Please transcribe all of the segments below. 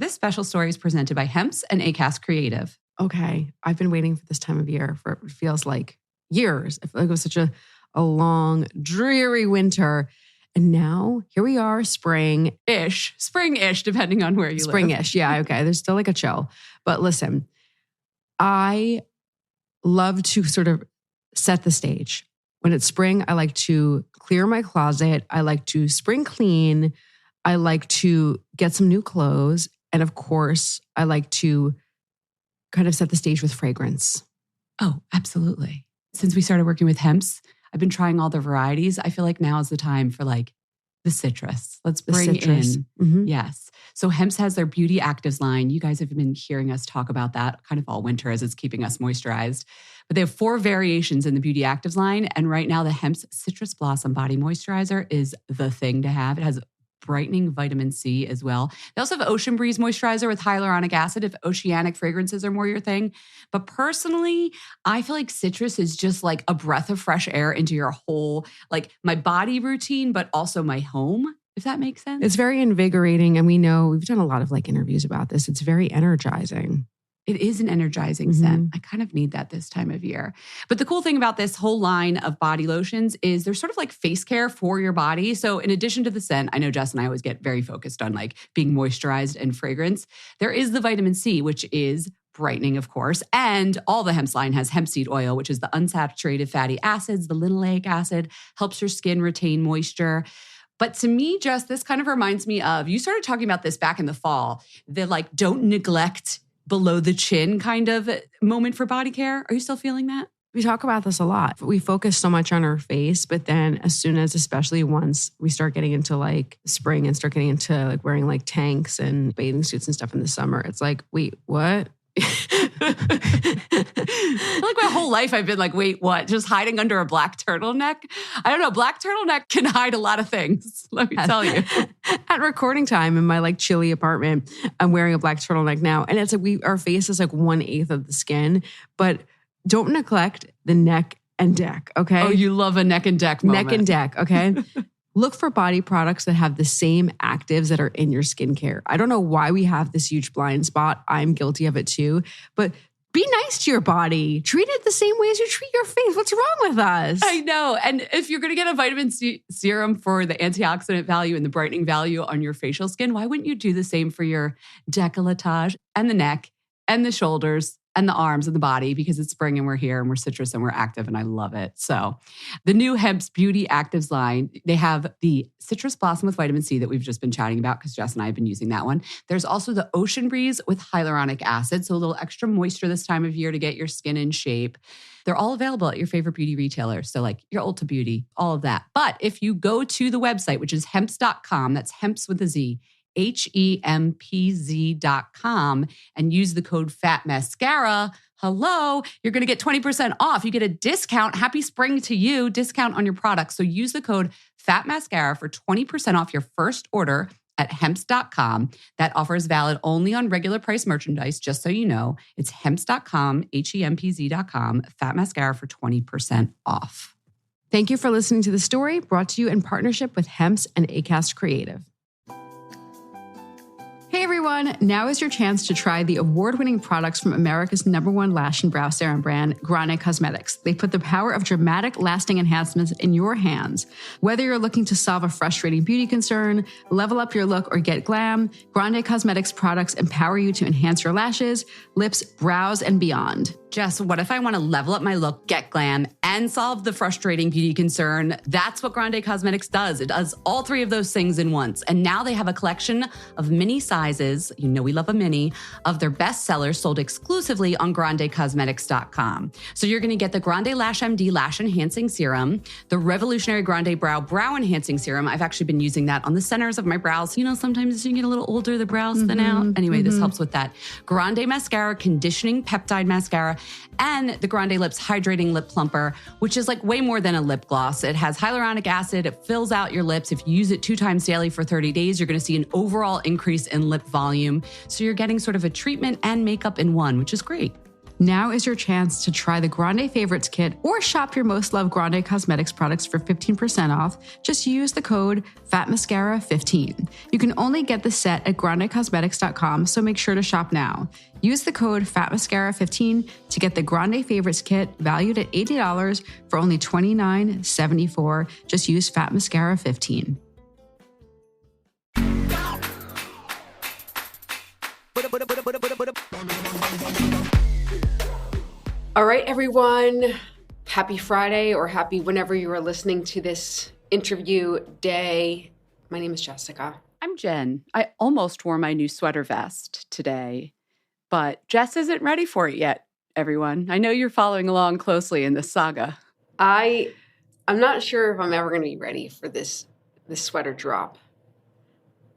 This special story is presented by Hemp's and Acast Creative. Okay, I've been waiting for this time of year for it feels like years. I feel like it was such a long, dreary winter. And now here we are, spring-ish, depending on where you live. Spring-ish, yeah, okay. There's still like a chill. But listen, I love to sort of set the stage. When it's spring, I like to clear my closet. I like to spring clean. I like to get some new clothes. And of course, I like to kind of set the stage with fragrance. Oh, absolutely. Since we started working with Hemp's, I've been trying all the varieties. I feel like now is the time for like the citrus. Let's bring in. Mm-hmm. Yes. So Hemp's has their Beauty Actives line. You guys have been hearing us talk about that kind of all winter as it's keeping us moisturized. But they have 4 variations in the Beauty Actives line. And right now the Hemp's Citrus Blossom Body Moisturizer is the thing to have. It has brightening vitamin C as well. They also have Ocean Breeze moisturizer with hyaluronic acid if oceanic fragrances are more your thing. But personally, I feel like citrus is just like a breath of fresh air into your whole, like my body routine, but also my home, if that makes sense. It's very invigorating. And we know we've done a lot of like interviews about this. It's very energizing. It is an energizing scent. I kind of need that this time of year. But the cool thing about this whole line of body lotions is they're sort of like face care for your body. So in addition to the scent, I know Jess and I always get very focused on like being moisturized and fragrance. There is the vitamin C, which is brightening, of course. And all the Hemp's line has hemp seed oil, which is the unsaturated fatty acids, the linoleic acid, helps your skin retain moisture. But to me, Jess, this kind of reminds me of, you started talking about this back in the fall, the like, don't neglect below the chin kind of moment for body care. Are you still feeling that? We talk about this a lot. We focus so much on our face, but then as soon as, especially once we start getting into like spring and start getting into like wearing like tanks and bathing suits and stuff in the summer, it's like, wait, what? Like my whole life I've been like, wait, what? Just hiding under a black turtleneck? I don't know. Black turtleneck can hide a lot of things. Let me tell you. At recording time in my like chilly apartment, I'm wearing a black turtleneck now. And it's like our face is like 1/8 of the skin, but don't neglect the neck and deck. Okay. Oh, you love a neck and deck moment. Neck and deck. Okay. Look for body products that have the same actives that are in your skincare. I don't know why we have this huge blind spot. I'm guilty of it too. But be nice to your body. Treat it the same way as you treat your face. What's wrong with us? I know. And if you're going to get a vitamin C serum for the antioxidant value and the brightening value on your facial skin, why wouldn't you do the same for your décolletage and the neck and the shoulders and the arms and the body, because it's spring and we're here and we're citrus and we're active and I love it. So the new Hemp's Beauty Actives line, they have the Citrus Blossom with vitamin C that we've just been chatting about because Jess and I have been using that one. There's also the Ocean Breeze with hyaluronic acid, so a little extra moisture this time of year to get your skin in shape. They're all available at your favorite beauty retailer. So like your Ulta Beauty, all of that. But if you go to the website, which is hemps.com, that's Hemp's with a Z, HEMPZ.com, and use the code FATMASCARA, hello, you're going to get 20% off. You get a discount. Happy spring to you. Discount on your products. So use the code FATMASCARA for 20% off your first order at hemps.com. That offer is valid only on regular price merchandise, just so you know. It's hemps.com, HEMPZ.com, FATMASCARA for 20% off. Thank you for listening to the story, brought to you in partnership with Hemp's and Acast Creative. Hey everyone, now is your chance to try the award-winning products from America's #1 lash and brow serum brand, Grande Cosmetics. They put the power of dramatic, lasting enhancements in your hands. Whether you're looking to solve a frustrating beauty concern, level up your look, or get glam, Grande Cosmetics products empower you to enhance your lashes, lips, brows, and beyond. Jess, what if I want to level up my look, get glam, and solve the frustrating beauty concern? That's what Grande Cosmetics does. It does all 3 of those things in once. And now they have a collection of mini sizes, you know we love a mini, of their best sellers sold exclusively on grandecosmetics.com. So you're going to get the Grande Lash MD Lash Enhancing Serum, the Revolutionary Grande Brow Enhancing Serum. I've actually been using that on the centers of my brows. You know, sometimes as you get a little older, the brows thin out. Anyway, this helps with that. Grande Mascara Conditioning Peptide Mascara, and the Grande Lips Hydrating Lip Plumper, which is like way more than a lip gloss. It has hyaluronic acid. It fills out your lips. If you use it 2 times daily for 30 days, you're going to see an overall increase in lip volume. So you're getting sort of a treatment and makeup in one, which is great. Now is your chance to try the Grande Favorites kit or shop your most loved Grande Cosmetics products for 15% off. Just use the code FATMASCARA15. You can only get the set at grandecosmetics.com, so make sure to shop now. Use the code FATMASCARA15 to get the Grande Favorites kit valued at $80 for only $29.74. Just use FATMASCARA15. All right, everyone. Happy Friday, or happy whenever you are listening to this interview day. My name is Jessica. I'm Jen. I almost wore my new sweater vest today, but Jess isn't ready for it yet, everyone. I know you're following along closely in this saga. I'm not sure if I'm ever going to be ready for this sweater drop.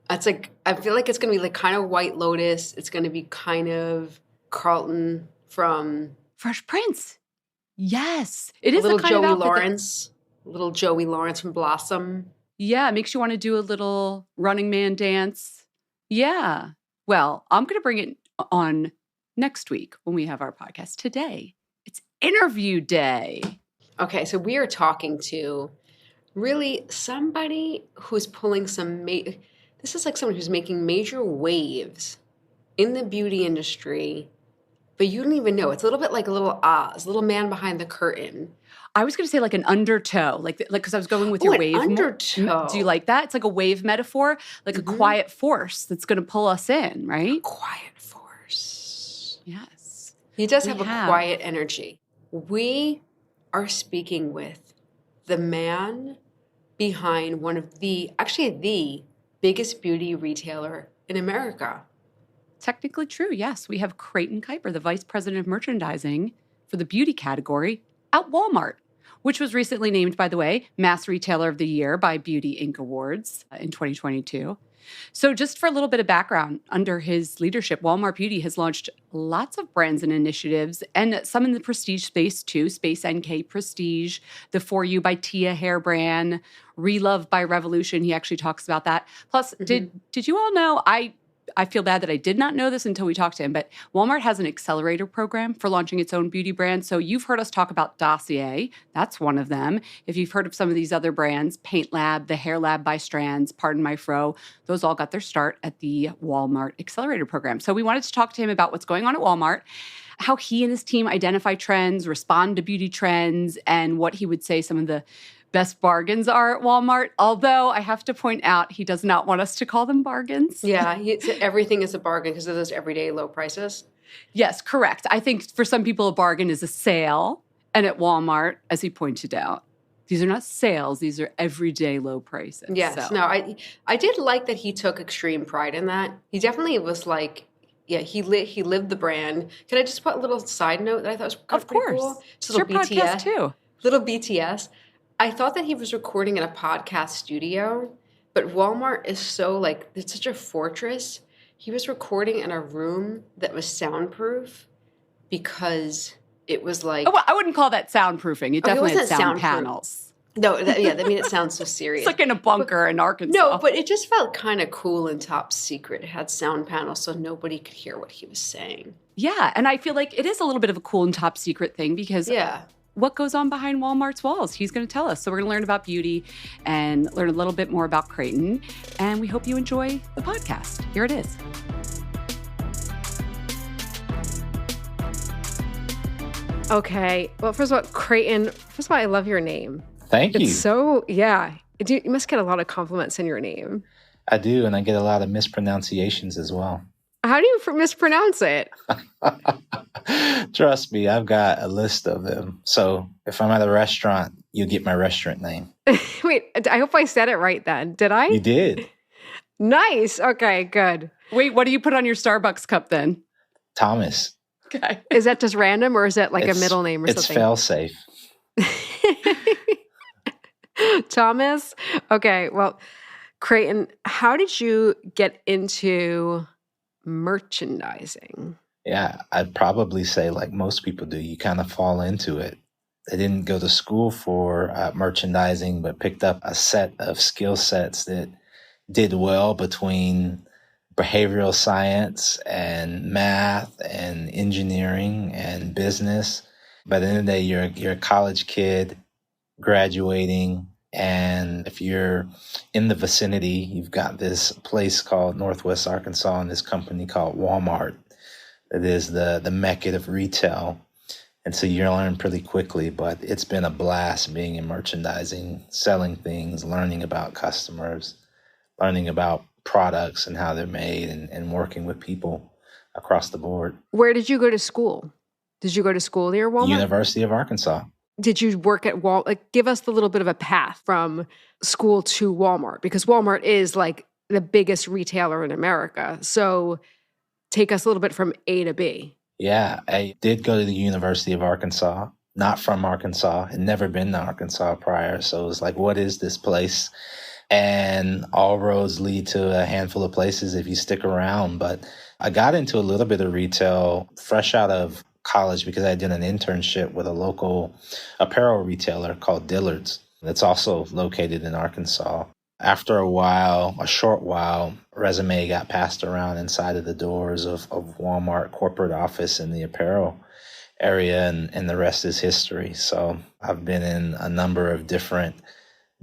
It's like, I feel like it's going to be like kind of White Lotus. It's going to be kind of Carlton from Fresh Prince. Yes. It is a little the kind Joey of outfit Lawrence. Little Joey Lawrence from Blossom. Yeah, it makes you want to do a little Running Man dance. Yeah. Well, I'm going to bring it on next week when we have our podcast. Today, it's interview day. Okay, so we are talking to really somebody who's pulling some this is like someone who's making major waves in the beauty industry, but you don't even know. It's a little bit like a little Oz, a little man behind the curtain. I was going to say like an undertow, like because I was going with your wave. Undertow. Do you like that? It's like a wave metaphor, like a quiet force that's going to pull us in, right? A quiet force. Yes. He does have a quiet energy. We are speaking with the man behind one of the biggest beauty retailer in America. Technically true, yes. We have Creighton Kiper, the Vice President of Merchandising for the beauty category at Walmart, which was recently named, by the way, Mass Retailer of the Year by Beauty Inc. Awards in 2022. So just for a little bit of background, under his leadership, Walmart Beauty has launched lots of brands and initiatives, and some in the prestige space too. Space NK Prestige, the For You by Tia hair brand, Relove by Revolution. He actually talks about that. Plus, did you all know, I feel bad that I did not know this until we talked to him, but Walmart has an accelerator program for launching its own beauty brand. So you've heard us talk about Dossier. That's one of them. If you've heard of some of these other brands, Paint Lab, the Hair Lab by Strands, Pardon My Fro, those all got their start at the Walmart accelerator program. So we wanted to talk to him about what's going on at Walmart, how he and his team identify trends, respond to beauty trends, and what he would say some of the best bargains are at Walmart. Although I have to point out, he does not want us to call them bargains. Yeah, everything is a bargain because of those everyday low prices. Yes, correct. I think for some people, a bargain is a sale. And at Walmart, as he pointed out, these are not sales. These are everyday low prices. Yes. So. No, I did like that he took extreme pride in that. He definitely was like, yeah, he lived the brand. Can I just put a little side note that I thought was kind of pretty cool? Just a little it's your podcast too. Little BTS. I thought that he was recording in a podcast studio, but Walmart is so like, it's such a fortress. He was recording in a room that was soundproof because it was like... Oh, well, I wouldn't call that soundproofing. It definitely had sound panels. No, that made it sound so serious. It's like in a bunker in Arkansas. No, but it just felt kind of cool and top secret. It had sound panels so nobody could hear what he was saying. Yeah, and I feel like it is a little bit of a cool and top secret thing because... Yeah. What goes on behind Walmart's walls? He's going to tell us. So we're going to learn about beauty and learn a little bit more about Creighton. And we hope you enjoy the podcast. Here it is. Okay. Well, first of all, Creighton, I love your name. Thank you. It's so, yeah. You must get a lot of compliments in your name. I do, and I get a lot of mispronunciations as well. How do you mispronounce it? Trust me, I've got a list of them. So if I'm at a restaurant, you get my restaurant name. Wait, I hope I said it right then. Did I? You did. Nice. Okay, good. Wait, what do you put on your Starbucks cup then? Thomas. Okay. Is that just random or is that like a middle name or something? It's fail-safe. Thomas? Okay, well, Creighton, how did you get into merchandising? Yeah, I'd probably say like most people do, you kind of fall into it. I didn't go to school for merchandising, but picked up a set of skill sets that did well between behavioral science and math and engineering and business. By the end of the day, you're a college kid graduating. And if you're in the vicinity, you've got this place called Northwest Arkansas and this company called Walmart. It is the mecca of retail. And so you learn pretty quickly, but it's been a blast being in merchandising, selling things, learning about customers, learning about products and how they're made, and working with people across the board. Where did you go to school? Did you go to school near Walmart? University of Arkansas. Did you work at Walmart? Like, give us the little bit of a path from school to Walmart, because Walmart is like the biggest retailer in America. So take us a little bit from A to B. Yeah, I did go to the University of Arkansas, not from Arkansas, had never been to Arkansas prior. So it was like, what is this place? And all roads lead to a handful of places if you stick around. But I got into a little bit of retail fresh out of college because I did an internship with a local apparel retailer called Dillard's. That's also located in Arkansas. After a short while, resume got passed around inside of the doors of Walmart corporate office in the apparel area, and the rest is history. So I've been in a number of different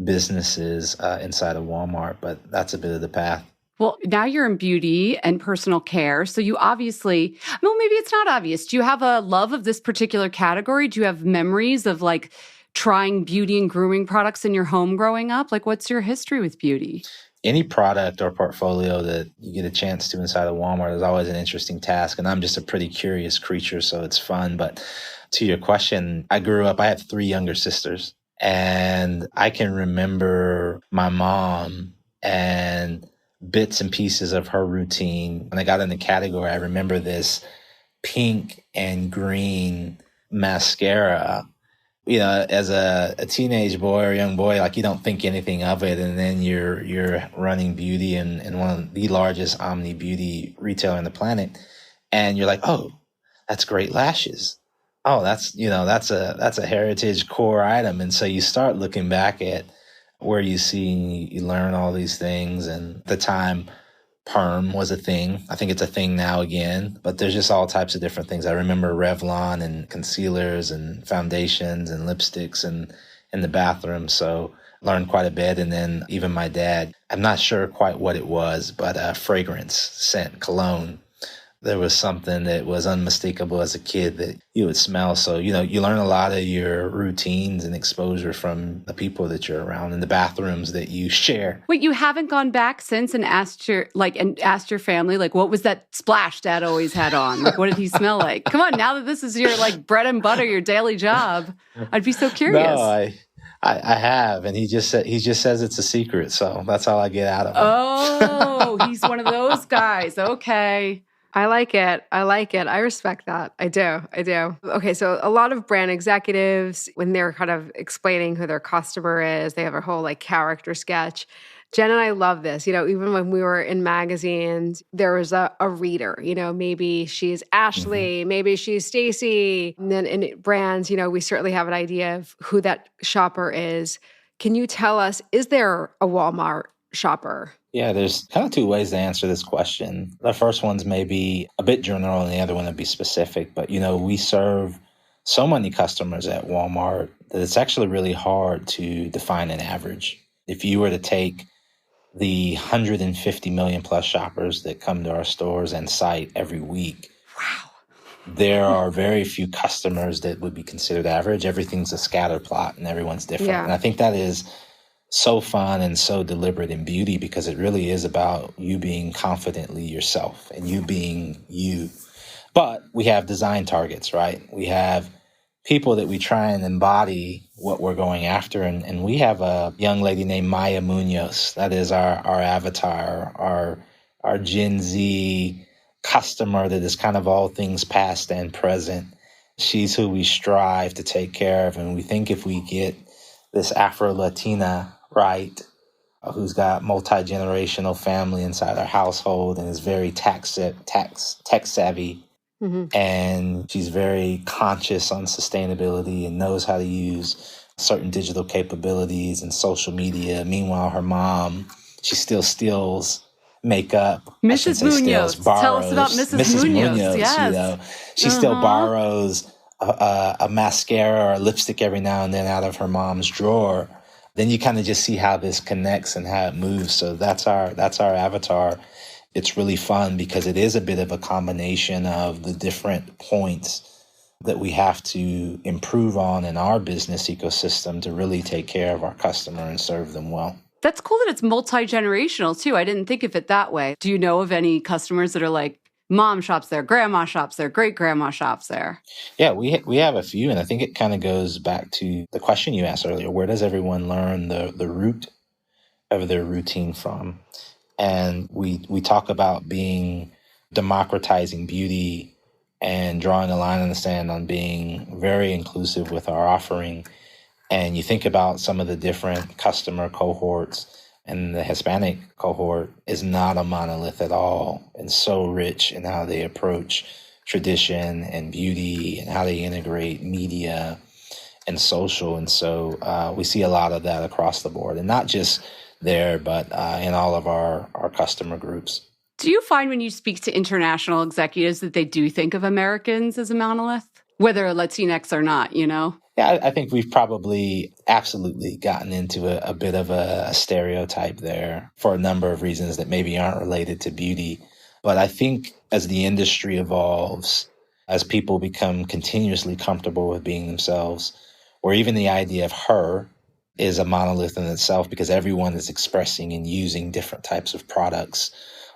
businesses inside of Walmart, but that's a bit of the path. Well, now you're in beauty and personal care. So you obviously, well, maybe it's not obvious. Do you have a love of this particular category? Do you have memories of like trying beauty and grooming products in your home growing up? Like, what's your history with beauty? Any product or portfolio that you get a chance to inside of Walmart is always an interesting task. And I'm just a pretty curious creature, so it's fun. But to your question, I have 3 younger sisters. And I can remember my mom and bits and pieces of her routine. When I got in the category, I remember this pink and green mascara. You know, as a teenage boy or young boy, like, you don't think anything of it. And then you're running beauty in one of the largest omni beauty retailer on the planet. And you're like, oh, that's great lashes. Oh, that's a heritage core item. And so you start looking back at where you learn all these things. And at the time, perm was a thing. I think it's a thing now again, but there's just all types of different things. I remember Revlon and concealers and foundations and lipsticks and in the bathroom. So learned quite a bit. And then even my dad, I'm not sure quite what it was, but fragrance, scent, cologne. There was something that was unmistakable as a kid that you would smell. So, you learn a lot of your routines and exposure from the people that you're around and the bathrooms that you share. Wait, you haven't gone back since and asked your family, like, what was that splash Dad always had on? Like, what did he smell like? Come on, now that this is your like bread and butter, your daily job, I'd be so curious. No, I have, and he just says it's a secret, so that's all I get out of him. Oh, he's one of those guys. Okay. I like it. I respect that. I do. Okay, so a lot of brand executives, when they're kind of explaining who their customer is, they have a whole like character sketch. Jen and I love this. Even when we were in magazines, there was a reader. Maybe she's Ashley, maybe she's Stacy. And then in brands, we certainly have an idea of who that shopper is. Can you tell us, is there a Walmart shopper? Yeah, there's kind of 2 ways to answer this question. The first one's maybe a bit general and the other one would be specific. But, we serve so many customers at Walmart that it's actually really hard to define an average. If you were to take the 150 million plus shoppers that come to our stores and site every week, wow, there are very few customers that would be considered average. Everything's a scatter plot and everyone's different. Yeah. And I think that is so fun and so deliberate in beauty because it really is about you being confidently yourself and you being you. But we have design targets, right? We have people that we try and embody what we're going after. And we have a young lady named Maya Munoz. That is our avatar, our Gen Z customer that is kind of all things past and present. She's who we strive to take care of. And we think if we get this Afro-Latina right, who's got multi-generational family inside our household and is very tech savvy. Mm-hmm. And she's very conscious on sustainability and knows how to use certain digital capabilities and social media. Meanwhile, her mom, she still steals makeup. Mrs. Munoz. Tell us about Mrs. Munoz. Yes. She still borrows a mascara or a lipstick every now and then out of her mom's drawer. Then you kind of just see how this connects and how it moves. So that's our avatar. It's really fun because it is a bit of a combination of the different points that we have to improve on in our business ecosystem to really take care of our customer and serve them well. That's cool that it's multi-generational too. I didn't think of it that way. Do you know of any customers that are like, mom shops there, grandma shops there, great-grandma shops there? Yeah, we have a few, and I think it kind of goes back to the question you asked earlier. Where does everyone learn the root of their routine from? And we talk about being democratizing beauty and drawing a line in the sand on being very inclusive with our offering. And you think about some of the different customer cohorts, and the Hispanic cohort is not a monolith at all, and so rich in how they approach tradition and beauty and how they integrate media and social. And so we see a lot of that across the board, and not just there, but in all of our customer groups. Do you find when you speak to international executives that they do think of Americans as a monolith, whether Latinx or not, you know? Yeah, I think we've probably absolutely gotten into a bit of a stereotype there for a number of reasons that maybe aren't related to beauty. But I think as the industry evolves, as people become continuously comfortable with being themselves, or even the idea of her is a monolith in itself because everyone is expressing and using different types of products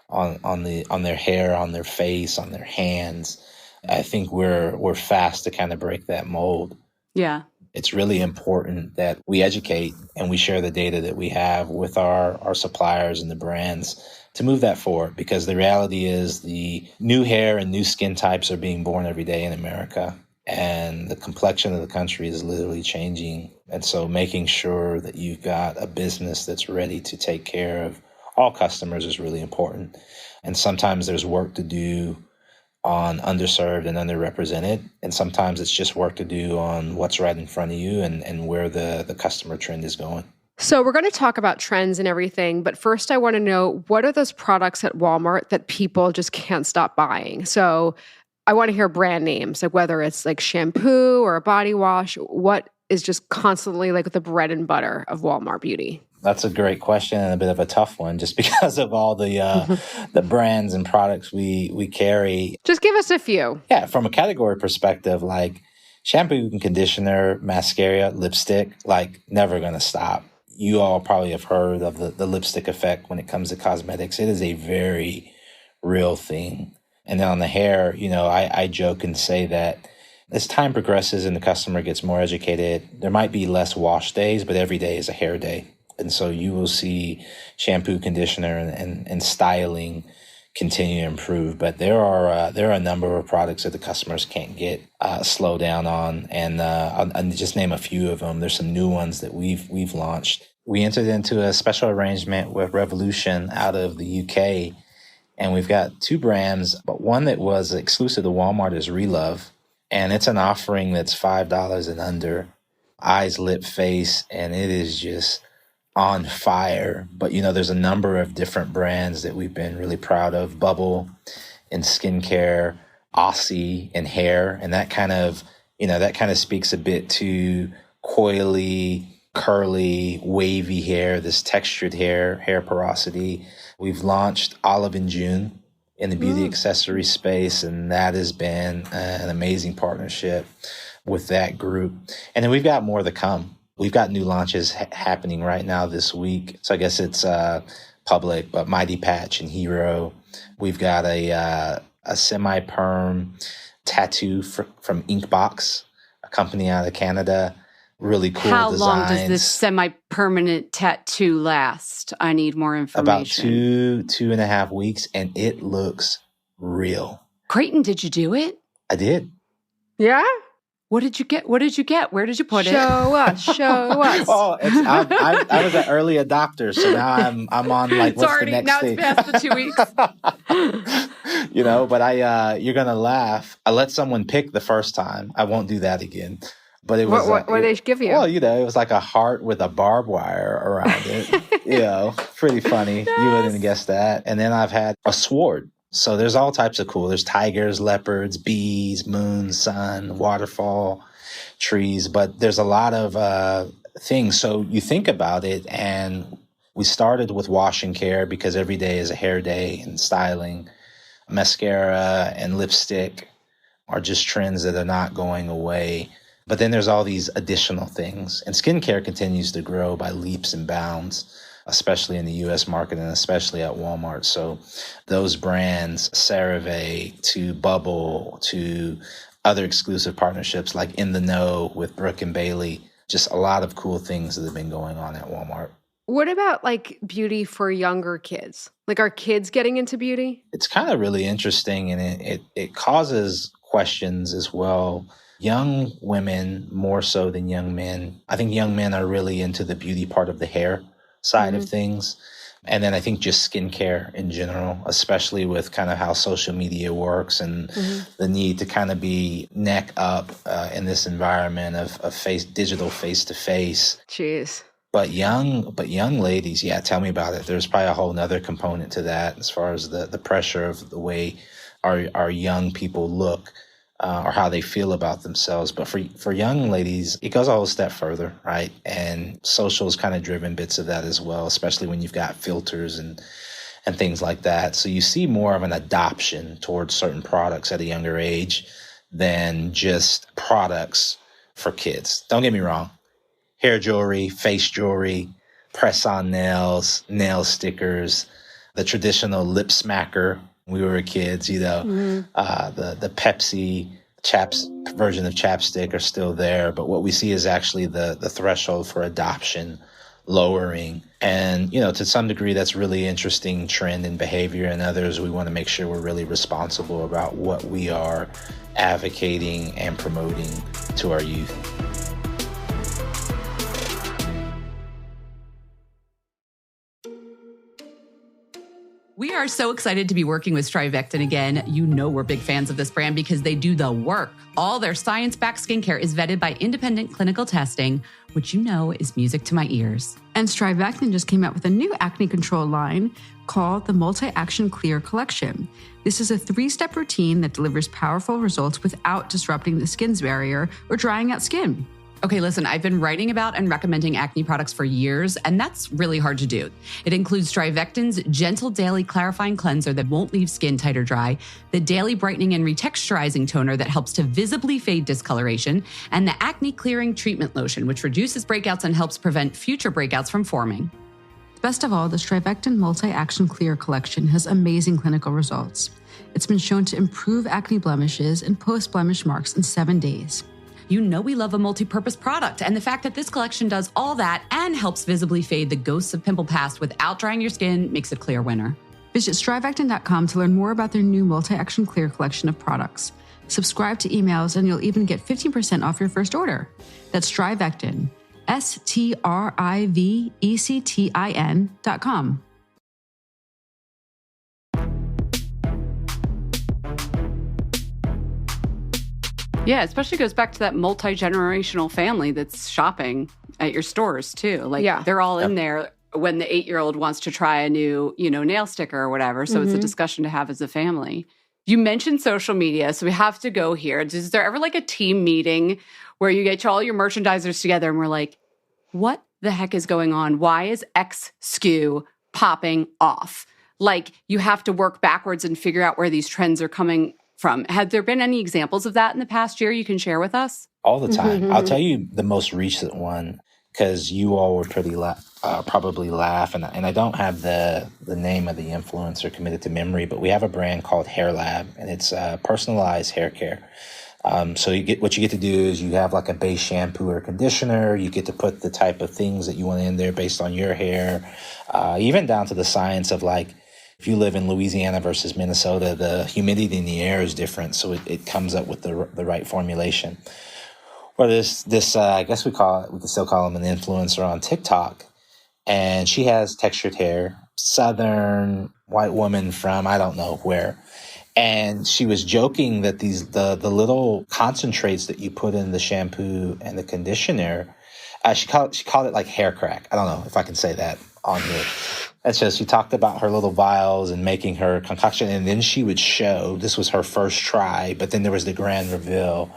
on their hair, on their face, on their hands. I think we're fast to kind of break that mold. Yeah. It's really important that we educate and we share the data that we have with our suppliers and the brands to move that forward, because the reality is the new hair and new skin types are being born every day in America, and the complexion of the country is literally changing. And so making sure that you've got a business that's ready to take care of all customers is really important. And sometimes there's work to do on underserved and underrepresented. And sometimes it's just work to do on what's right in front of you and where the customer trend is going. So we're going to talk about trends and everything, but first I want to know, what are those products at Walmart that people just can't stop buying? So I want to hear brand names, like whether it's like shampoo or a body wash. What is just constantly like the bread and butter of Walmart beauty? That's a great question and a bit of a tough one, just because of all the brands and products we carry. Just give us a few. Yeah, from a category perspective, like shampoo and conditioner, mascara, lipstick, like never going to stop. You all probably have heard of the lipstick effect when it comes to cosmetics. It is a very real thing. And then on the hair, you know, I joke and say that as time progresses and the customer gets more educated, there might be less wash days, but every day is a hair day. And so you will see shampoo, conditioner, and styling continue to improve. But there are a number of products that the customers can't get slow down on. And I'll just name a few of them. There's some new ones that we've launched. We entered into a special arrangement with Revolution out of the UK. And we've got two brands, but one that was exclusive to Walmart is Relove. And it's an offering that's $5 and under, eyes, lip, face, and it is just on fire. But, you know, there's a number of different brands that we've been really proud of. Bubble in skincare, Aussie in hair. And that kind of speaks a bit to coily, curly, wavy hair, this textured hair porosity. We've launched Olive in June in the beauty accessory space, and that has been an amazing partnership with that group. And then we've got more to come. We've got new launches happening right now this week. So I guess it's public, but Mighty Patch and Hero. We've got a semi-perm tattoo from Inkbox, a company out of Canada. Really cool How designs. long does this semi-permanent tattoo last? I need more information. About 2.5 weeks, and it looks real. Creighton, did you do it? I did. Yeah? What did you get? Where did you put it? Show us. Oh, I was an early adopter, so now I'm on like what's the next thing? Now it's past the 2 weeks. You know, but you're gonna laugh. I let someone pick the first time. I won't do that again. But it was what did they give you? Well, it was like a heart with a barbed wire around it. Pretty funny. Yes. You wouldn't guess that. And then I've had a sword. So there's all types of cool. There's tigers, leopards, bees, moon, sun, waterfall, trees. But there's a lot of things. So you think about it, and we started with wash and care because every day is a hair day and styling. Mascara and lipstick are just trends that are not going away. But then there's all these additional things. And skincare continues to grow by leaps and bounds, especially in the U.S. market and especially at Walmart. So those brands, CeraVe to Bubble to other exclusive partnerships like In the Know with Brooke and Bailey, just a lot of cool things that have been going on at Walmart. What about like beauty for younger kids? Like, are kids getting into beauty? It's kind of really interesting, and it causes questions as well. Young women more so than young men. I think young men are really into the beauty part of the hair side of things. And then I think just skincare in general, especially with kind of how social media works and the need to kind of be neck up in this environment of digital face-to-face. Jeez. But young ladies, yeah, tell me about it. There's probably a whole nother component to that as far as the pressure of the way our young people look. Or how they feel about themselves. But for young ladies, it goes a whole step further, right? And social has kind of driven bits of that as well, especially when you've got filters and things like that. So you see more of an adoption towards certain products at a younger age than just products for kids. Don't get me wrong. Hair jewelry, face jewelry, press-on nails, nail stickers, the traditional lip smacker. We were kids, the Pepsi version of chapstick are still there. But what we see is actually the threshold for adoption lowering. And, to some degree, that's really interesting trend in behavior. And others, we want to make sure we're really responsible about what we are advocating and promoting to our youth. We are so excited to be working with Strivectin again. We're big fans of this brand because they do the work. All their science-backed skincare is vetted by independent clinical testing, which is music to my ears. And Strivectin just came out with a new acne control line called the Multi-Action Clear Collection. This is a 3-step routine that delivers powerful results without disrupting the skin's barrier or drying out skin. Okay, listen, I've been writing about and recommending acne products for years, and that's really hard to do. It includes Strivectin's gentle daily clarifying cleanser that won't leave skin tight or dry, the daily brightening and retexturizing toner that helps to visibly fade discoloration, and the acne clearing treatment lotion, which reduces breakouts and helps prevent future breakouts from forming. Best of all, the Strivectin Multi-Action Clear Collection has amazing clinical results. It's been shown to improve acne blemishes and post-blemish marks in 7 days. We love a multi-purpose product, and the fact that this collection does all that and helps visibly fade the ghosts of pimple past without drying your skin makes it a clear winner. Visit Strivectin.com to learn more about their new Multi-Action Clear collection of products. Subscribe to emails and you'll even get 15% off your first order. That's Strivectin, STRIVECTIN.com. Yeah, especially goes back to that multi-generational family that's shopping at your stores too. They're all in there when the 8-year-old wants to try a new, nail sticker or whatever. So it's a discussion to have as a family. You mentioned social media, so we have to go here. Is there ever like a team meeting where you get all your merchandisers together and we're like, what the heck is going on? Why is X SKU popping off? Like, you have to work backwards and figure out where these trends are coming from. Had there been any examples of that in the past year you can share with us? All the time. I'll tell you the most recent one because you all would probably laugh. And I don't have the name of the influencer committed to memory, but we have a brand called Hair Lab, and it's personalized hair care. So what you get to do is you have like a base shampoo or conditioner. You get to put the type of things that you want in there based on your hair, even down to the science of like, if you live in Louisiana versus Minnesota, the humidity in the air is different, so it comes up with the right formulation. Or this I guess we can still call him an influencer on TikTok, and she has textured hair, Southern white woman from I don't know where, And she was joking that the little concentrates that you put in the shampoo and the conditioner, she called it like hair crack. I don't know if I can say that on here. And so she talked about her little vials and making her concoction. And then she would show, this was her first try, but then there was the grand reveal.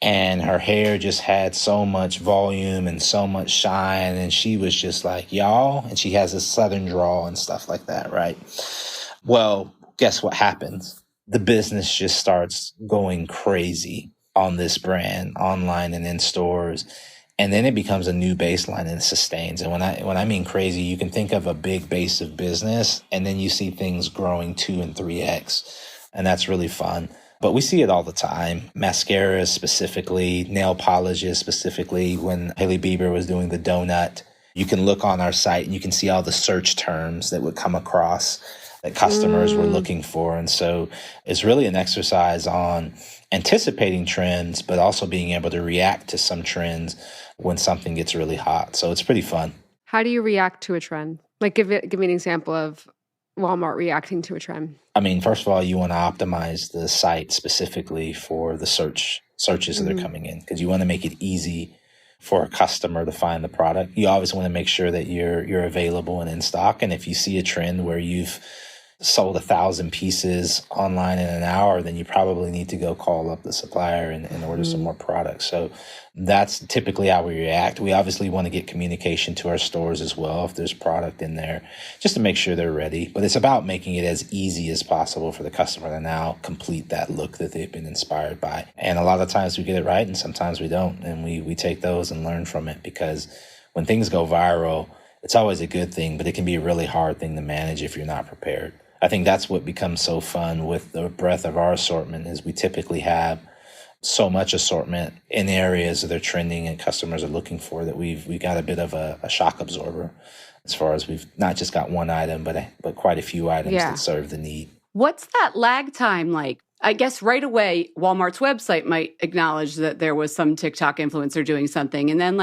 And her hair just had so much volume and so much shine. And she was just like, y'all. And she has a southern drawl and stuff like that, right? Well, guess what happens? The business just starts going crazy on this brand, online and in stores. And then it becomes a new baseline and it sustains. And when I mean crazy, you can think of a big base of business and then you see things growing 2 and 3x. And that's really fun. But we see it all the time. Mascara specifically, nail polishes specifically. When Hailey Bieber was doing the donut, you can look on our site and you can see all the search terms that would come across that customers were looking for. And so it's really an exercise on anticipating trends, but also being able to react to some trends when something gets really hot. So it's pretty fun. How do you react to a trend? Like give me an example of Walmart reacting to a trend. I mean, first of all, you want to optimize the site specifically for the searches that are coming in, because you want to make it easy for a customer to find the product. You always want to make sure that you're available and in stock. And if you see a trend where you've sold 1,000 pieces online in an hour, then you probably need to go call up the supplier and order some more products. So that's typically how we react. We obviously want to get communication to our stores as well if there's product in there, just to make sure they're ready. But it's about making it as easy as possible for the customer to now complete that look that they've been inspired by. And a lot of times we get it right and sometimes we don't. And we take those and learn from it, because when things go viral, it's always a good thing, but it can be a really hard thing to manage if you're not prepared. I think that's what becomes so fun with the breadth of our assortment is we typically have so much assortment in areas that are trending and customers are looking for that we got a bit of a shock absorber as far as we've not just got one item, but quite a few items that serve the need. What's that lag time like? I guess right away, Walmart's website might acknowledge that there was some TikTok influencer doing something. And then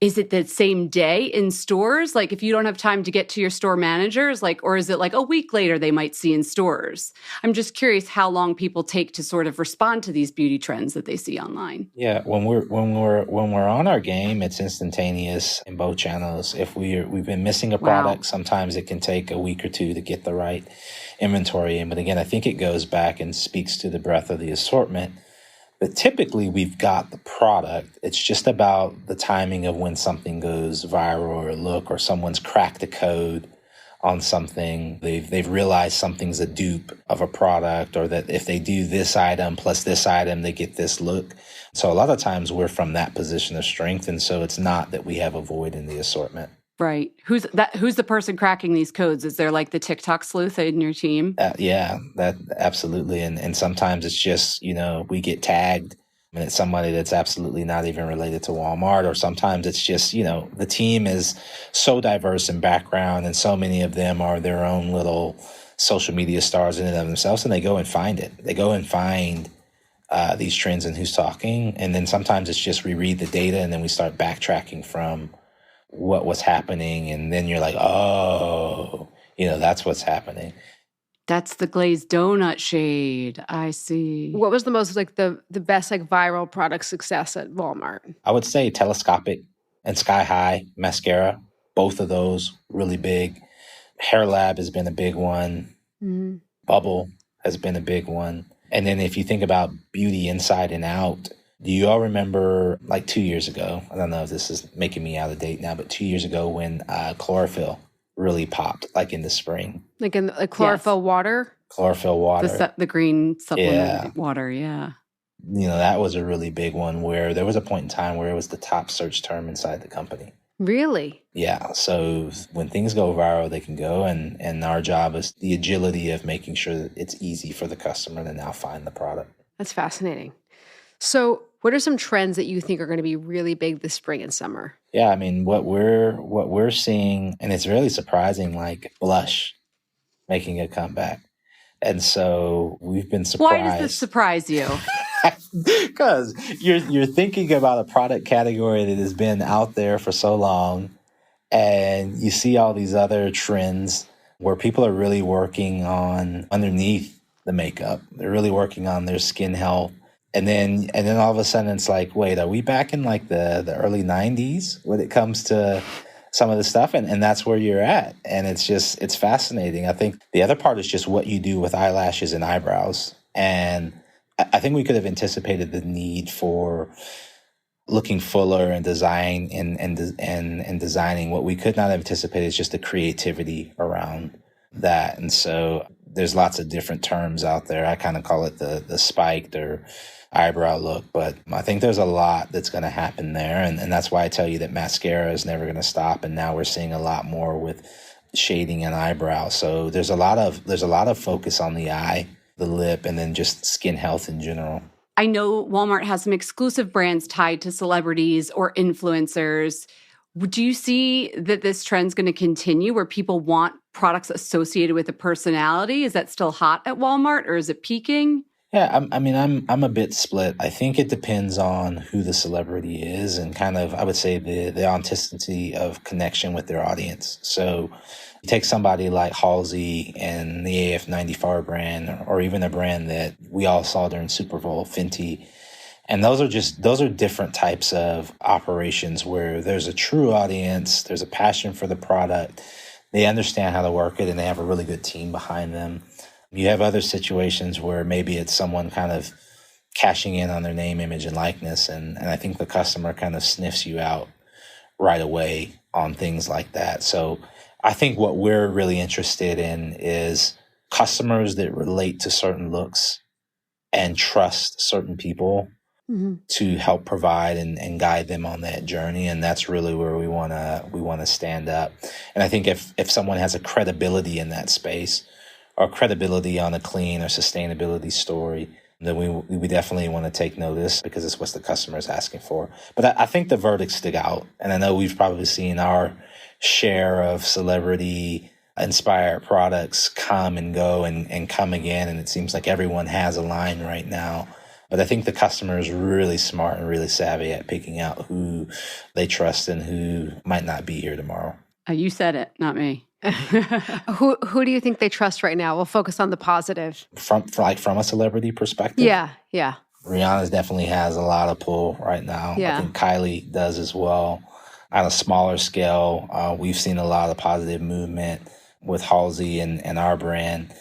is it the same day in stores? Like if you don't have time to get to your store managers, or is it like a week later they might see in stores? I'm just curious how long people take to sort of respond to these beauty trends that they see online. Yeah, when we're on our game, it's instantaneous in both channels. If we've been missing a product, sometimes it can take a week or two to get the right inventory in. But again, I think it goes back and speaks to the breadth of the assortment. But typically, we've got the product. It's just about the timing of when something goes viral or someone's cracked a code on something. They've realized something's a dupe of a product, or that if they do this item plus this item, they get this look. So a lot of times we're from that position of strength. And so it's not that we have a void in the assortment. Right. Who's the person cracking these codes? Is there the TikTok sleuth in your team? Yeah, that absolutely. And sometimes it's just, we get tagged and it's somebody that's absolutely not even related to Walmart. Or sometimes it's just, the team is so diverse in background and so many of them are their own little social media stars in and of themselves, and they go and find it. They go and find these trends and who's talking. And then sometimes it's just we read the data and then we start backtracking from what was happening, and then you're like, oh, that's what's happening. That's the glazed donut shade. I see. What was the most the best viral product success at Walmart? I would say Telescopic and Sky High Mascara, both of those really big. Hair Lab has been a big one. Mm-hmm. Bubble has been a big one. And then if you think about beauty inside and out, do you all remember 2 years ago? I don't know if this is making me out of date now, but 2 years ago when chlorophyll really popped, in the spring. In chlorophyll water? Chlorophyll water. The green supplement water, yeah. That was a really big one where there was a point in time where it was the top search term inside the company. Really? Yeah. So when things go viral, they can go. And our job is the agility of making sure that it's easy for the customer to now find the product. That's fascinating. So what are some trends that you think are going to be really big this spring and summer? Yeah, I mean, what we're seeing, and it's really surprising, blush making a comeback. And so we've been surprised. Why does this surprise you? Because you're thinking about a product category that has been out there for so long, and you see all these other trends where people are really working on underneath the makeup. They're really working on their skin health. And then all of a sudden it's like, wait, are we back in like the early 90s when it comes to some of the stuff? And that's where you're at. And it's fascinating. I think the other part is just what you do with eyelashes and eyebrows. And I think we could have anticipated the need for looking fuller and design and designing. What we could not have anticipated is just the creativity around that. And so there's lots of different terms out there. I kind of call it the spiked or eyebrow look, but I think there's a lot that's going to happen there. And that's why I tell you that mascara is never going to stop. And now we're seeing a lot more with shading and eyebrow. So there's a lot of focus on the eye, the lip, and then just skin health in general. I know Walmart has some exclusive brands tied to celebrities or influencers. Do you see that this trend's going to continue where people want products associated with a personality? Is that still hot at Walmart or is it peaking? Yeah, I'm a bit split. I think it depends on who the celebrity is and kind of, I would say, the authenticity of connection with their audience. So you take somebody like Halsey and the AF94 brand, or even a brand that we all saw during Super Bowl, Fenty. And those are different types of operations where there's a true audience, there's a passion for the product, they understand how to work it, and they have a really good team behind them. You have other situations where maybe it's someone kind of cashing in on their name, image, and likeness, and I think the customer kind of sniffs you out right away on things like that. So I think what we're really interested in is customers that relate to certain looks and trust certain people to help provide and guide them on that journey. And that's really where we want to stand up. And I think if someone has a credibility in that space or credibility on a clean or sustainability story, then we definitely want to take notice because it's what the customer is asking for. But I think the verdicts stick out. And I know we've probably seen our share of celebrity inspired products come and go and come again. And it seems like everyone has a line right now. But I think the customer is really smart and really savvy at picking out who they trust and who might not be here tomorrow. You said it, not me. Who do you think they trust right now? We'll focus on the positive. From a celebrity perspective? Yeah. Rihanna definitely has a lot of pull right now. Yeah. I think Kylie does as well. On a smaller scale, we've seen a lot of positive movement with Halsey and our brand.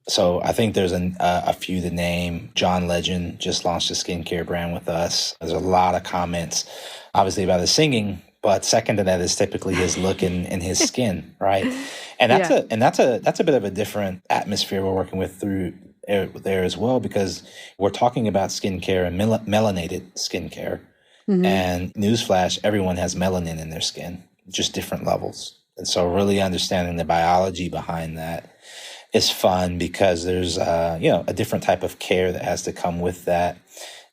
So I think there's a few to name. John Legend just launched a skincare brand with us. There's a lot of comments, obviously, about his singing, but second to that is typically his look and his skin, right? And that's a bit of a different atmosphere we're working with through there as well, because we're talking about skincare and melanated skincare. Mm-hmm. And newsflash, everyone has melanin in their skin, just different levels. And so really understanding the biology behind that is fun because there's a different type of care that has to come with that.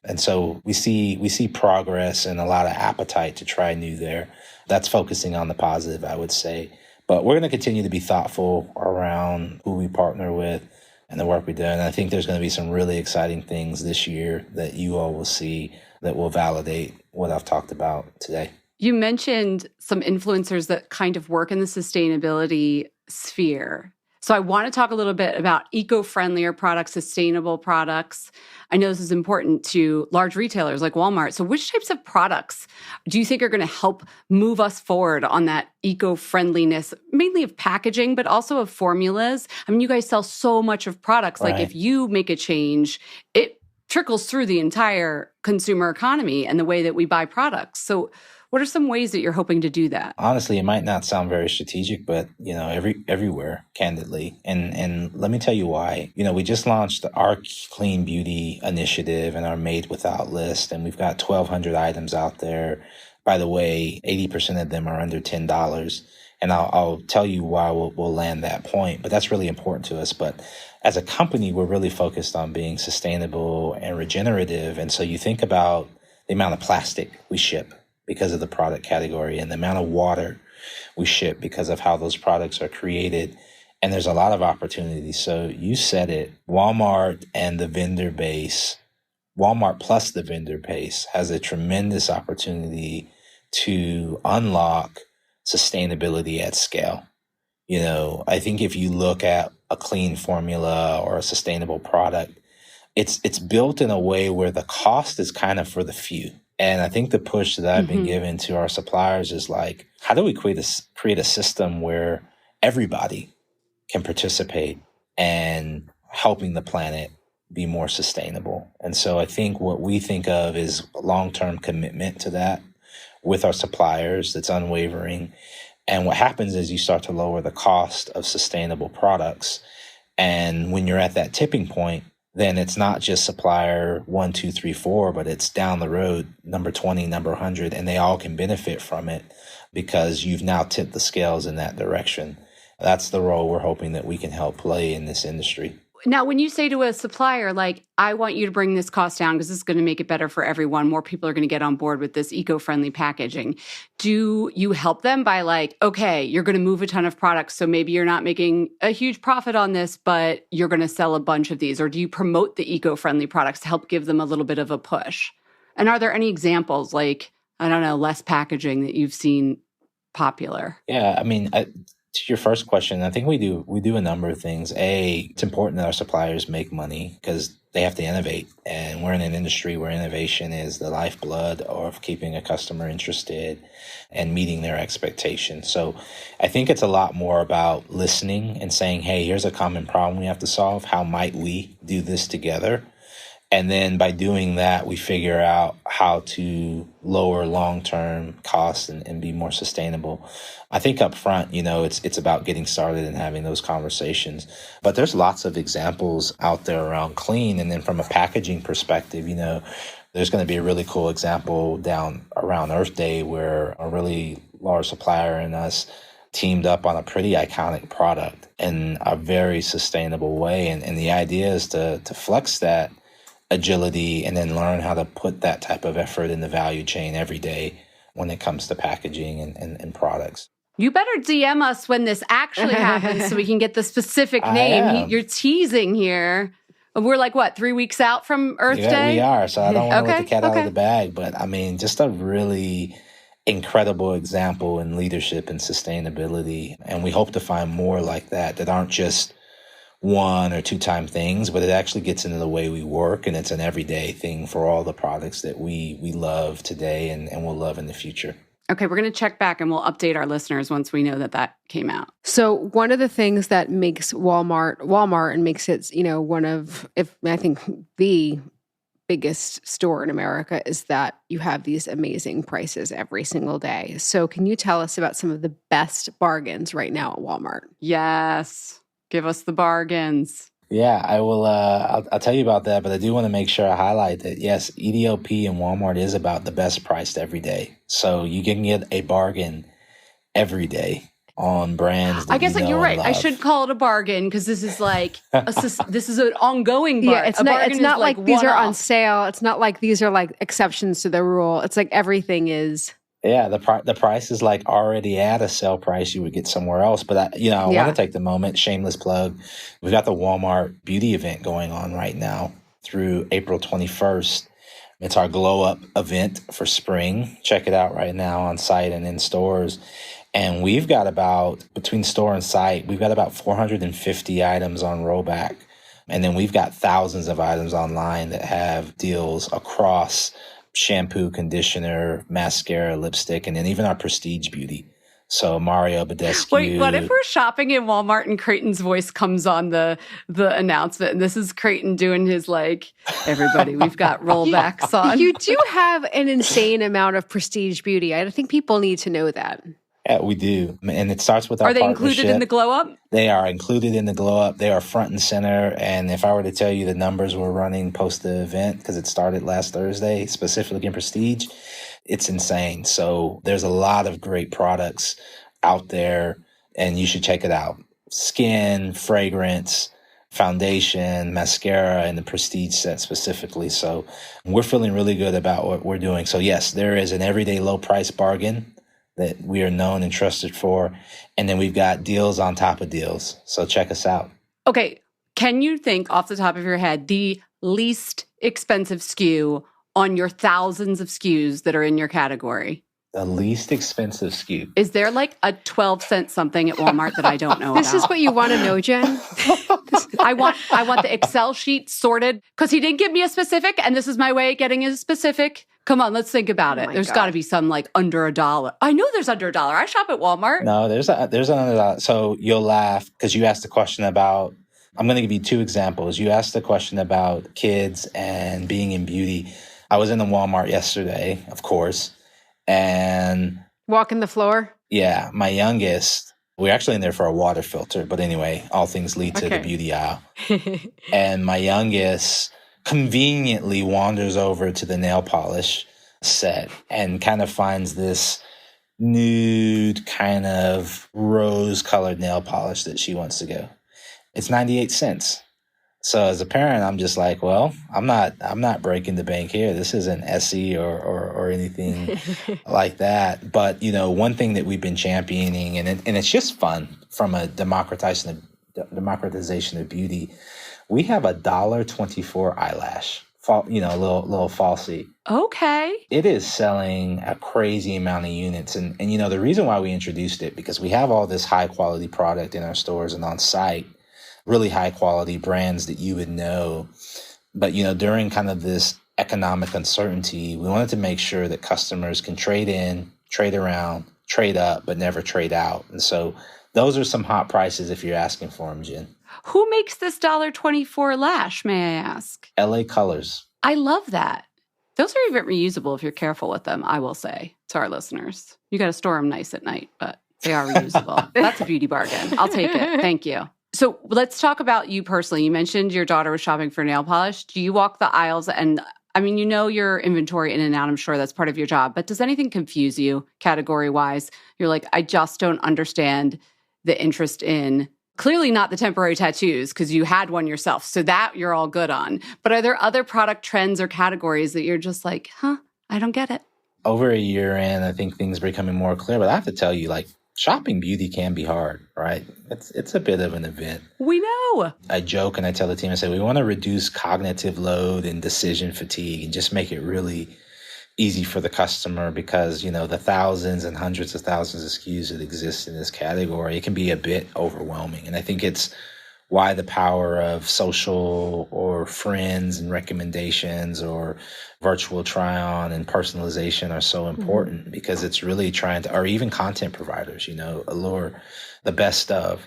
And so we see progress and a lot of appetite to try new there. That's focusing on the positive, I would say. But we're going to continue to be thoughtful around who we partner with and the work we do. And I think there's going to be some really exciting things this year that you all will see that will validate what I've talked about today. You mentioned some influencers that kind of work in the sustainability sphere. So I want to talk a little bit about eco-friendlier products, sustainable products. I know this is important to large retailers like Walmart. So which types of products do you think are going to help move us forward on that eco-friendliness, mainly of packaging, but also of formulas? I mean, you guys sell so much of products. Right. Like if you make a change, it trickles through the entire consumer economy and the way that we buy products. So what are some ways that you're hoping to do that? Honestly, it might not sound very strategic, but everywhere, candidly. And let me tell you why. We just launched our Clean Beauty initiative and our Made Without list, and we've got 1,200 items out there. By the way, 80% of them are under $10. And I'll tell you why we'll land that point, but that's really important to us. But as a company, we're really focused on being sustainable and regenerative. And so you think about the amount of plastic we ship because of the product category and the amount of water we ship because of how those products are created. And there's a lot of opportunities. So you said it, Walmart and the vendor base, Walmart plus the vendor base has a tremendous opportunity to unlock sustainability at scale. I think if you look at a clean formula or a sustainable product, it's built in a way where the cost is kind of for the few. And I think the push that I've been given to our suppliers is like, how do we create a system where everybody can participate and helping the planet be more sustainable? And so I think what we think of is a long-term commitment to that with our suppliers that's unwavering. And what happens is you start to lower the cost of sustainable products. And when you're at that tipping point, then it's not just supplier 1, 2, 3, 4, but it's down the road, number 20, number 100, and they all can benefit from it because you've now tipped the scales in that direction. That's the role we're hoping that we can help play in this industry. Now, when you say to a supplier, like, I want you to bring this cost down because this is going to make it better for everyone, more people are going to get on board with this eco-friendly packaging. Do you help them by like, okay, you're going to move a ton of products, so maybe you're not making a huge profit on this, but you're going to sell a bunch of these? Or do you promote the eco-friendly products to help give them a little bit of a push? And are there any examples like, I don't know, less packaging that you've seen popular? Yeah, I mean, to your first question, I think we do a number of things. It's important that our suppliers make money because they have to innovate. And we're in an industry where innovation is the lifeblood of keeping a customer interested and meeting their expectations. So I think it's a lot more about listening and saying, hey, here's a common problem we have to solve. How might we do this together? And then by doing that, we figure out how to lower long-term costs and be more sustainable. I think up front, it's about getting started and having those conversations. But there's lots of examples out there around clean. And then from a packaging perspective, there's going to be a really cool example down around Earth Day where a really large supplier and us teamed up on a pretty iconic product in a very sustainable way. And the idea is to flex that agility and then learn how to put that type of effort in the value chain every day when it comes to packaging and products. You better DM us when this actually happens so we can get the specific name. You're teasing here. We're like, 3 weeks out from Earth Day? Yeah, we are. So I don't want to let the cat out of the bag. But I mean, just a really incredible example in leadership and sustainability. And we hope to find more like that aren't just 1 or 2 time things, but it actually gets into the way we work, and it's an everyday thing for all the products that we love today and will love in the future. Okay, we're going to check back and we'll update our listeners once we know that came out. So one of the things that makes Walmart and makes it, one of, I think the biggest store in America is that you have these amazing prices every single day. So can you tell us about some of the best bargains right now at Walmart? Yes. Give us the bargains. Yeah, I will. I'll tell you about that, but I do want to make sure I highlight that, yes, EDLP and Walmart is about the best priced every day. So you can get a bargain every day on brands that I guess you're right. I should call it a bargain because this is like, this is an ongoing bargain. Yeah, it's not like these are on sale. It's not like these are like exceptions to the rule. It's like everything is... Yeah, the price is like already at a sale price you would get somewhere else. But I want to take the moment, shameless plug. We've got the Walmart beauty event going on right now through April 21st. It's our glow up event for spring. Check it out right now on site and in stores. And we've got between store and site, we've got about 450 items on rollback. And then we've got thousands of items online that have deals across shampoo, conditioner, mascara, lipstick, and then even our prestige beauty. So Mario Badescu. Wait, what if we're shopping in Walmart and Creighton's voice comes on the announcement? And this is Creighton doing his everybody, we've got rollbacks on. You do have an insane amount of prestige beauty. I think people need to know that. Yeah, we do. And it starts with our partnership. Are they included in the glow up? They are included in the glow up. They are front and center. And if I were to tell you the numbers we're running post the event, because it started last Thursday, specifically in prestige, it's insane. So there's a lot of great products out there and you should check it out. Skin, fragrance, foundation, mascara, and the prestige set specifically. So we're feeling really good about what we're doing. So yes, there is an everyday low price bargain that we are known and trusted for. And then we've got deals on top of deals. So check us out. Okay. Can you think off the top of your head the least expensive SKU on your thousands of SKUs that are in your category? The least expensive SKU. Is there like a 12-cent something at Walmart that I don't know This about? is what you want to know, Jen? I want the Excel sheet sorted because he didn't give me a specific, and this is my way of getting a specific. Come on, let's think about it. my There's God. got to be some like under $1. I know there's under $1. I shop at Walmart. No, there's another. So you'll laugh because you asked the question about. I'm going to give you two examples. You asked the question about kids and being in beauty. I was in the Walmart yesterday, of course, and Walking the floor? yeah, my youngest. We're actually in there for a water filter, but anyway, all things lead to the Okay. beauty aisle. And my youngest conveniently wanders over to the nail polish set and kind of finds this nude kind of rose-colored nail polish that she wants to go. It's 98 cents. So as a parent, I'm just like, well, I'm not breaking the bank here. This isn't Essie or anything like that. But one thing that we've been championing, and it's just fun from a democratization of beauty. We have a $1.24 eyelash, little falsie. Okay. It is selling a crazy amount of units. And the reason why we introduced it, because we have all this high quality product in our stores and on site, really high quality brands that you would know. But, during kind of this economic uncertainty, we wanted to make sure that customers can trade in, trade around, trade up, but never trade out. And so those are some hot prices if you're asking for them, Jen. Who makes this $1.24 lash, may I ask? LA Colors. I love that. Those are even reusable if you're careful with them, I will say to our listeners. You got to store them nice at night, but they are reusable. That's a beauty bargain. I'll take it. Thank you. So let's talk about you personally. You mentioned your daughter was shopping for nail polish. Do you walk the aisles? And I mean, your inventory in and out. I'm sure that's part of your job. But does anything confuse you category-wise? You're like, I just don't understand the interest in, clearly not the temporary tattoos because you had one yourself. So that you're all good on. But are there other product trends or categories that you're just like, I don't get it? Over a year in, I think things are becoming more clear. But I have to tell you, shopping beauty can be hard, right? It's a bit of an event. We know. I joke and I tell the team, I say, we want to reduce cognitive load and decision fatigue and just make it really easy for the customer because, the thousands and hundreds of thousands of SKUs that exist in this category, it can be a bit overwhelming. And I think it's why the power of social or friends and recommendations or virtual try-on and personalization are so important because it's really trying to, or even content providers, allure the best of.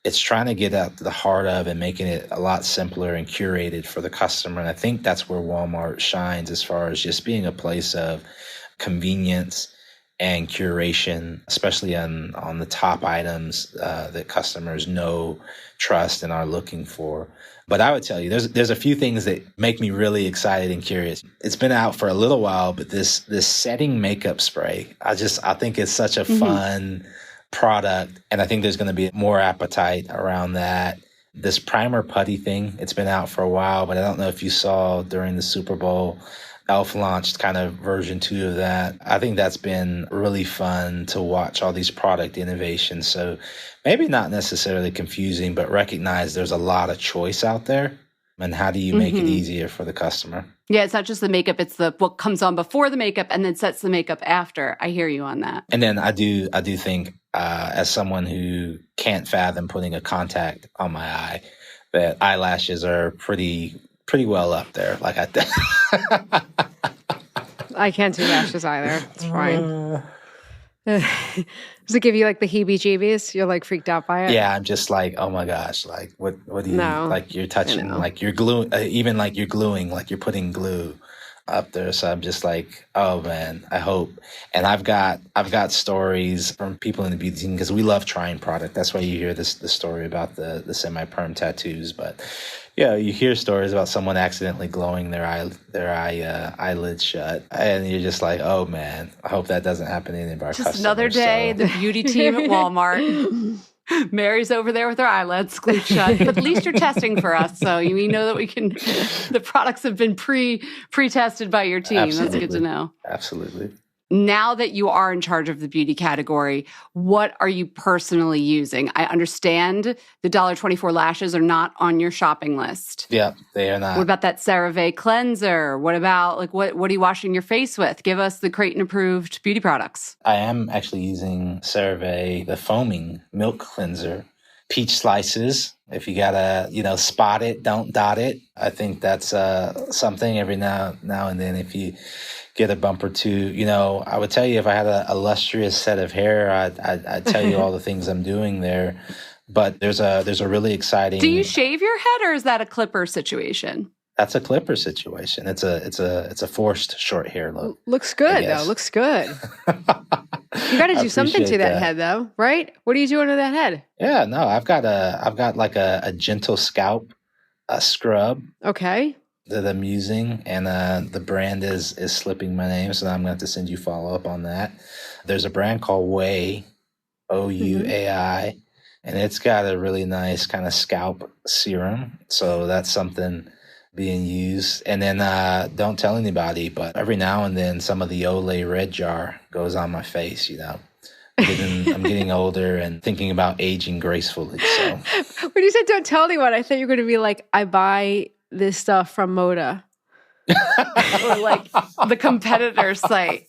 It's trying to get at the heart of and making it a lot simpler and curated for the customer. And I think that's where Walmart shines as far as just being a place of convenience and curation, especially on the top items that customers know, trust, and are looking for. But I would tell you, there's a few things that make me really excited and curious. It's been out for a little while, but this setting makeup spray, I think it's such a fun product, and I think there's going to be more appetite around that. This primer putty thing, it's been out for a while, but I don't know if you saw during the Super Bowl, Elf launched kind of version 2 of that. I think that's been really fun to watch all these product innovations. So maybe not necessarily confusing, but recognize there's a lot of choice out there. And how do you make it easier for the customer? Yeah, it's not just the makeup, it's what comes on before the makeup and then sets the makeup after. I hear you on that. And then I do think as someone who can't fathom putting a contact on my eye, that eyelashes are pretty well up there. Like I can't do lashes either. It's fine. Does it give you the heebie-jeebies? You're freaked out by it? Yeah, I'm just like, oh my gosh, what do you, you're touching, you're gluing, even you're gluing, you're putting glue up there. So I'm just like, oh man, I hope. And I've got stories from people in the beauty team because we love trying product. That's why you hear the story about the semi-perm tattoos. But yeah, you hear stories about someone accidentally glowing their eyelid shut, and you're just like, oh man, I hope that doesn't happen to any of our customers. Just another day, the beauty team at Walmart. Mary's over there with her eyelids glued shut. But at least you're testing for us, so we know that we can. The products have been pre-tested by your team. Absolutely. That's good to know. Absolutely. Now that you are in charge of the beauty category, what are you personally using? I understand the $1.24 lashes are not on your shopping list. Yeah, they are not. What about that CeraVe cleanser? What about what are you washing your face with? Give us the Creighton approved beauty products. I am actually using CeraVe, the foaming milk cleanser. Peach slices. If you gotta, spot it, don't dot it. I think that's something every now and then. If you get a bump or two, I would tell you if I had a lustrous set of hair, I'd tell you all the things I'm doing there. But there's a really exciting. Do you shave your head, or is that a clipper situation? That's a clipper situation. It's a forced short hair look. Looks good though. Looks good. You got to do something to that head though, right? What are you doing to that head? Yeah, no, I've got like a gentle scalp scrub. Okay. That I'm using, and the brand is slipping my name, so I'm going to have to send you follow up on that. There's a brand called Ouai, Ouai, and it's got a really nice kind of scalp serum, so that's something being used. And then don't tell anybody, but every now and then some of the Olay Red Jar goes on my face, I'm getting older and thinking about aging gracefully. So when you said don't tell anyone, I thought you were going to be like, I buy this stuff from Moda. Or like the competitor site.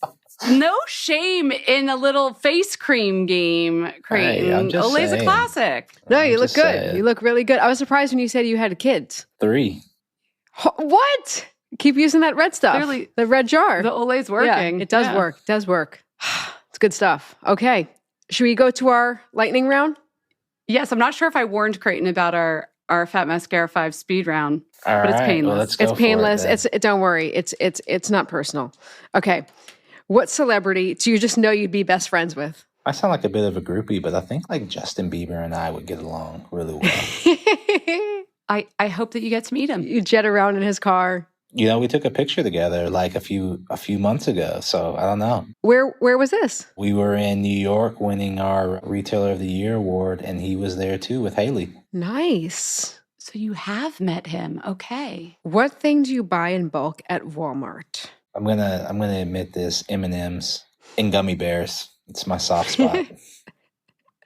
No shame in a little face cream game, Creighton. Hey, Olay's a classic. No, you look good. Saying. You look really good. I was surprised when you said you had kids. 3. What? Keep using that red stuff. Clearly, the red jar. The Olay's working. Yeah, it does work. It does work. It's good stuff. Okay. Should we go to our lightning round? Yes, I'm not sure if I warned Creighton about our Fat Mascara 5 speed round. All but it's right. painless. Well, let's go it's painless. For it, don't worry. It's not personal. Okay. What celebrity do you just know you'd be best friends with? I sound like a bit of a groupie, but I think like Justin Bieber and I would get along really well. I hope that you get to meet him. You jet around in his car. We took a picture together like a few months ago. So I don't know. Where was this? We were in New York winning our Retailer of the Year award, and he was there too with Haley. Nice. So you have met him. Okay. What thing do you buy in bulk at Walmart? I'm gonna admit this: M&Ms and gummy bears. It's my soft spot.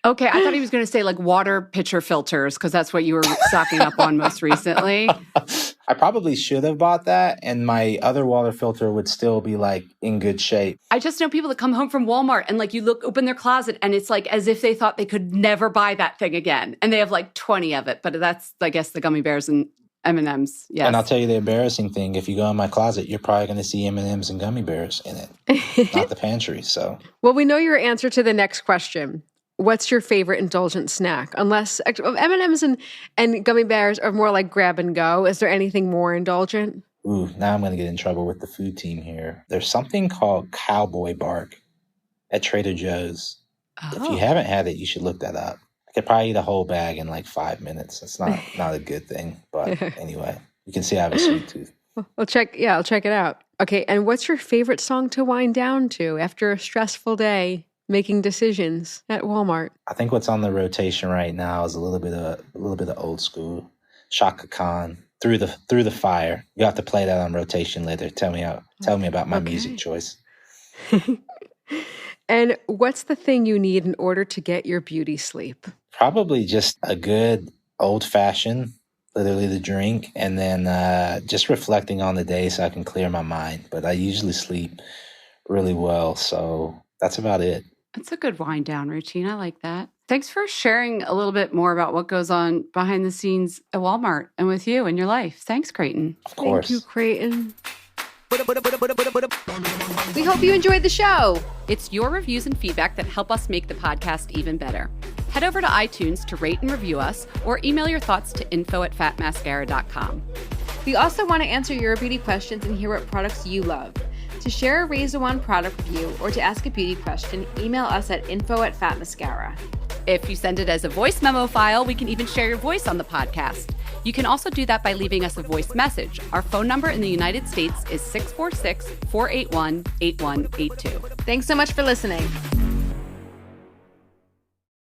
Okay, I thought he was going to say like water pitcher filters because that's what you were stocking up on most recently. I probably should have bought that, and my other water filter would still be like in good shape. I just know people that come home from Walmart and like you open their closet and it's like as if they thought they could never buy that thing again, and they have like 20 of it. But that's, I guess, the gummy bears and M&Ms. Yes. And I'll tell you the embarrassing thing: if you go in my closet, you're probably going to see M&Ms and gummy bears in it, not the pantry. So, well, we know your answer to the next question. What's your favorite indulgent snack? Unless M&Ms and gummy bears are more like grab and go. Is there anything more indulgent? Ooh, now I'm going to get in trouble with the food team here. There's something called cowboy bark at Trader Joe's. Oh. If you haven't had it, you should look that up. I could probably eat a whole bag in like 5 minutes. It's not a good thing. But anyway, you can see I have a sweet tooth. I'll check it out. Okay, and what's your favorite song to wind down to after a stressful day? Making decisions at Walmart. I think what's on the rotation right now is a little bit of old school. Chaka Khan, Through the Fire. You have to play that on rotation later. Tell me about my music choice. And what's the thing you need in order to get your beauty sleep? Probably just a good old fashioned, literally the drink, and then just reflecting on the day so I can clear my mind. But I usually sleep really well, so that's about it. That's a good wind down routine. I like that. Thanks for sharing a little bit more about what goes on behind the scenes at Walmart and with you in your life. Thanks, Creighton. Of course. Thank you, Creighton. We hope you enjoyed the show. It's your reviews and feedback that help us make the podcast even better. Head over to iTunes to rate and review us, or email your thoughts to info@fatmascara.com. We also want to answer your beauty questions and hear what products you love. To share a Razor One product review or to ask a beauty question, email us at info@fatmascara. If you send it as a voice memo file, we can even share your voice on the podcast. You can also do that by leaving us a voice message. Our phone number in the United States is 646-481-8182. Thanks so much for listening.